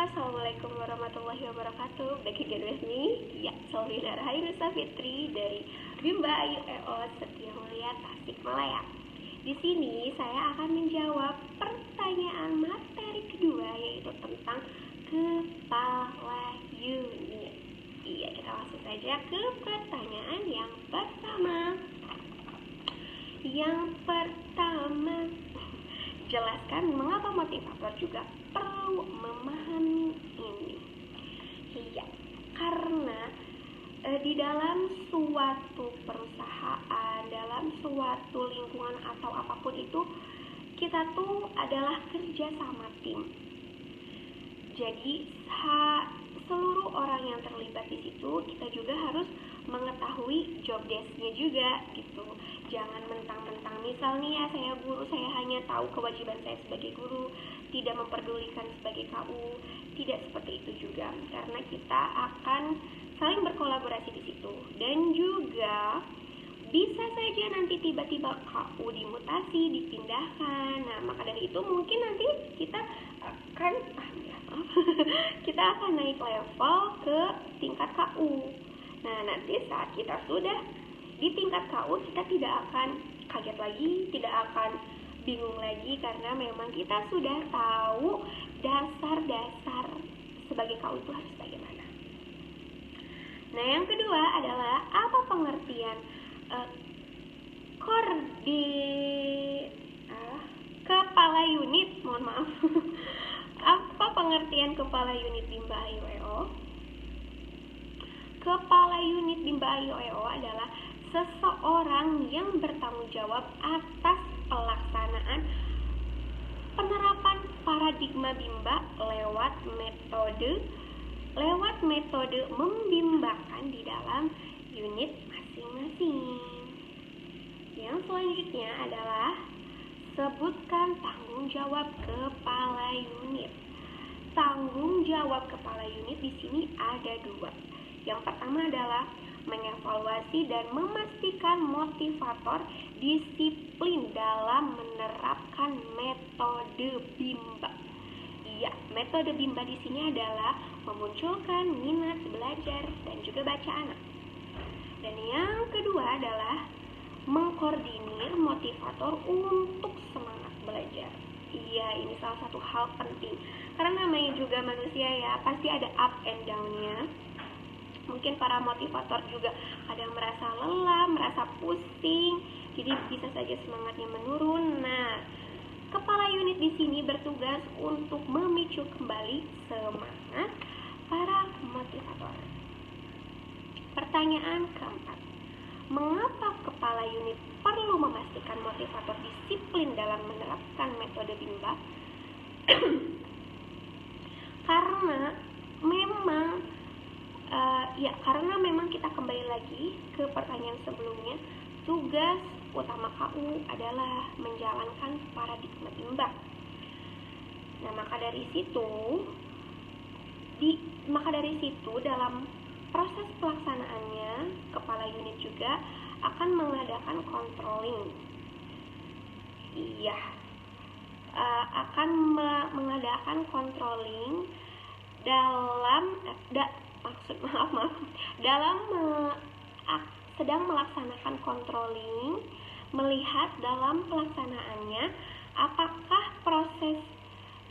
Assalamualaikum warahmatullahi wabarakatuh. Back again with me, ya, Solvinar Hairusa Fitri dari Bimba Ayu EO Setia Mulia Tasikmalaya. Di sini saya akan menjawab pertanyaan materi kedua, yaitu tentang kepala unit. Iya, kita langsung saja ke pertanyaan yang pertama. Jelaskan mengapa motivator juga perlu memahami ini. Iya, karena di dalam suatu perusahaan, dalam suatu lingkungan atau apapun itu, kita tuh adalah kerja sama tim. Jadi seluruh orang yang terlibat di situ, kita juga harus mengetahui job desk-nya juga gitu. Jangan mentang-mentang misalnya saya guru, saya hanya tahu kewajiban saya sebagai guru, tidak memperdulikan sebagai KU. Tidak seperti itu juga, karena kita akan saling berkolaborasi di situ. Dan juga bisa saja nanti tiba-tiba KU dimutasi, dipindahkan. Nah, maka dari itu mungkin nanti kita akan kita akan naik level ke tingkat KU. Nah, nanti saat kita sudah di tingkat KU, kita tidak akan kaget lagi, tidak akan bingung lagi, karena memang kita sudah tahu dasar-dasar sebagai KU itu harus bagaimana. Nah, yang kedua adalah apa pengertian kepala unit, mohon maaf. Apa pengertian kepala unit Bimba Ayu EO? Kepala unit Bimba Ayu EO adalah seseorang yang bertanggung jawab atas pelaksanaan penerapan paradigma Bimba lewat metode membimbakan di dalam unit masing-masing. Yang selanjutnya adalah sebutkan tanggung jawab kepala unit. Tanggung jawab kepala unit di sini ada dua. Yang pertama adalah mengevaluasi dan memastikan motivator disiplin dalam menerapkan metode Bimba. Iya, metode Bimba di sini adalah memunculkan minat belajar dan juga baca anak. Dan yang kedua adalah mengkoordinir motivator untuk semangat belajar. Iya, ini salah satu hal penting, karena namanya juga manusia ya, pasti ada up and down-nya. Mungkin para motivator juga kadang merasa lelah, merasa pusing, jadi bisa saja semangatnya menurun. Nah, kepala unit di sini bertugas untuk memicu kembali semangat para motivator. Pertanyaan keempat, mengapa kepala unit perlu memastikan motivator disiplin dalam menerapkan metode Bimba? Karena memang kita kembali lagi ke pertanyaan sebelumnya, tugas utama KU adalah menjalankan paradigma Bimba. Nah, maka dari situ dalam proses pelaksanaannya, kepala unit juga akan mengadakan controlling. Iya, akan mengadakan controlling sedang melaksanakan controlling, melihat dalam pelaksanaannya apakah proses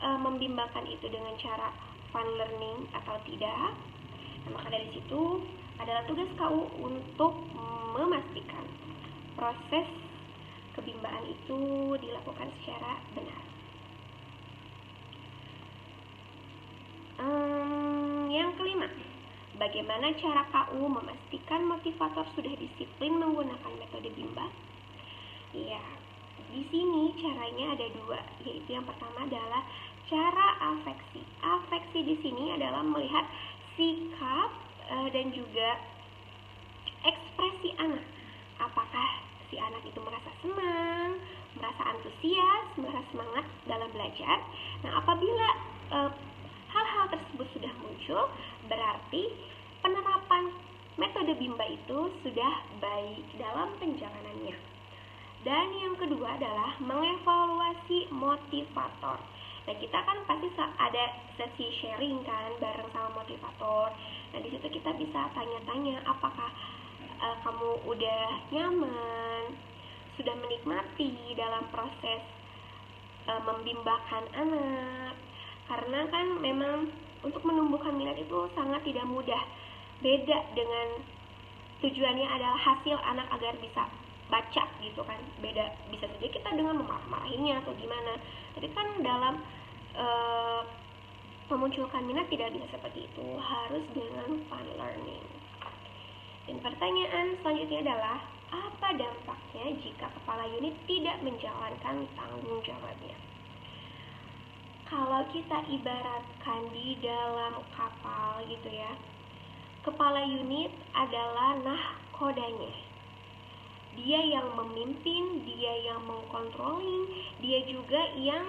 membimbakan itu dengan cara fun learning atau tidak. Nah, maka dari situ adalah tugas KU untuk memastikan proses kebimbaan itu dilakukan secara benar. Yang kelima, bagaimana cara KU memastikan motivator sudah disiplin menggunakan metode Bimba? Ya, di sini caranya ada dua, yaitu yang pertama adalah cara afeksi. Afeksi di sini adalah melihat sikap dan juga ekspresi anak. Apakah si anak itu merasa senang, merasa antusias, merasa semangat dalam belajar. Nah, apabila hal-hal tersebut sudah muncul, berarti penerapan metode Bimba itu sudah baik dalam penjalanannya. Dan yang kedua adalah mengevaluasi motivator. Nah, kita kan pasti ada sesi sharing kan bareng sama motivator. Nah, di situ kita bisa tanya-tanya apakah kamu udah nyaman, sudah menikmati dalam proses membimbakan anak. Karena kan memang untuk menumbuhkan minat itu sangat tidak mudah. Beda dengan tujuannya adalah hasil anak agar bisa baca gitu kan, beda. Bisa saja kita dengan memarah-marahinnya atau gimana, tapi kan dalam memunculkan minat tidak bisa seperti itu, harus dengan fun learning. Dan pertanyaan selanjutnya adalah, apa dampaknya jika kepala unit tidak menjalankan tanggung jawabnya? Kalau kita ibaratkan di dalam kapal gitu ya, kepala unit adalah nahkodanya. Dia yang memimpin, dia yang mengkontrolling, dia juga yang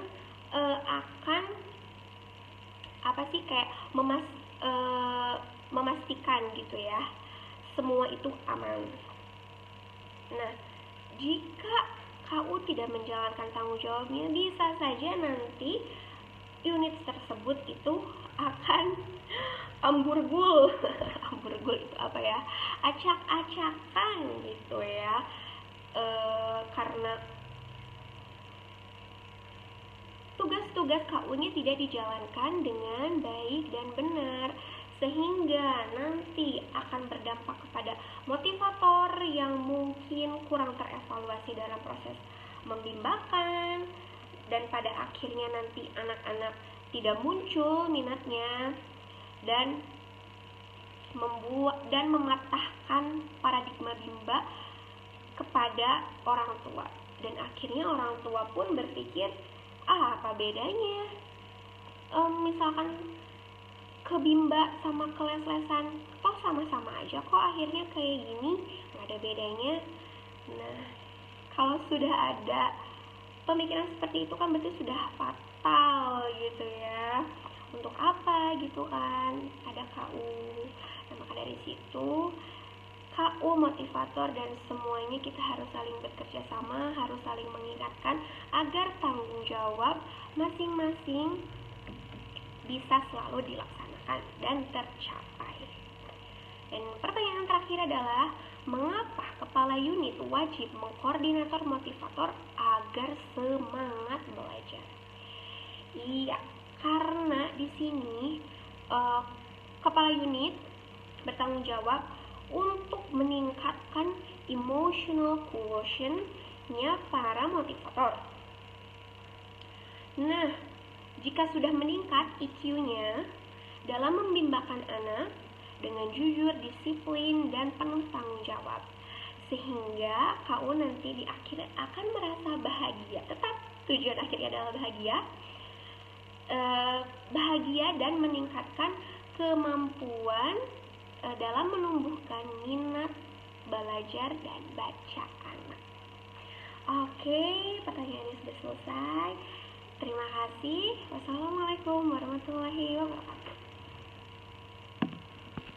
akan memastikan gitu ya, semua itu aman. Nah, jika KU tidak menjalankan tanggung jawabnya, bisa saja nanti unit tersebut itu akan amburgul. Amburgul itu apa ya? Acak-acakan gitu ya. Karena tugas-tugas KU-nya tidak dijalankan dengan baik dan benar, sehingga nanti akan berdampak kepada motivator yang mungkin kurang terevaluasi dalam proses membimbakan, dan pada akhirnya nanti anak-anak tidak muncul minatnya dan mematahkan paradigma bimba kepada orang tua. Dan akhirnya orang tua pun berpikir, apa bedanya misalkan ke bimba sama ke les-lesan, toh sama-sama aja kok, akhirnya kayak gini, gak ada bedanya. Nah, kalau sudah ada pemikiran seperti itu kan berarti sudah fatal gitu ya. Untuk apa gitu kan ada KU. Nah, maka dari situ KU, motivator, dan semuanya kita harus saling bekerja sama, harus saling mengingatkan agar tanggung jawab masing-masing bisa selalu dilaksanakan dan tercapai. Dan pertanyaan terakhir adalah, mengapa kepala unit wajib mengkoordinator motivator agar semangat belajar? Iya, karena di sini kepala unit bertanggung jawab untuk meningkatkan emotional quotient-nya para motivator. Nah, jika sudah meningkat EQ-nya dalam membimbakan anak dengan jujur, disiplin, dan penuh tanggung jawab, sehingga KU nanti di akhir akan merasa bahagia. Tetap tujuan akhirnya adalah bahagia dan meningkatkan kemampuan dalam menumbuhkan minat belajar dan baca anak. Oke, pertanyaannya sudah selesai. Terima kasih. Wassalamualaikum warahmatullahi wabarakatuh.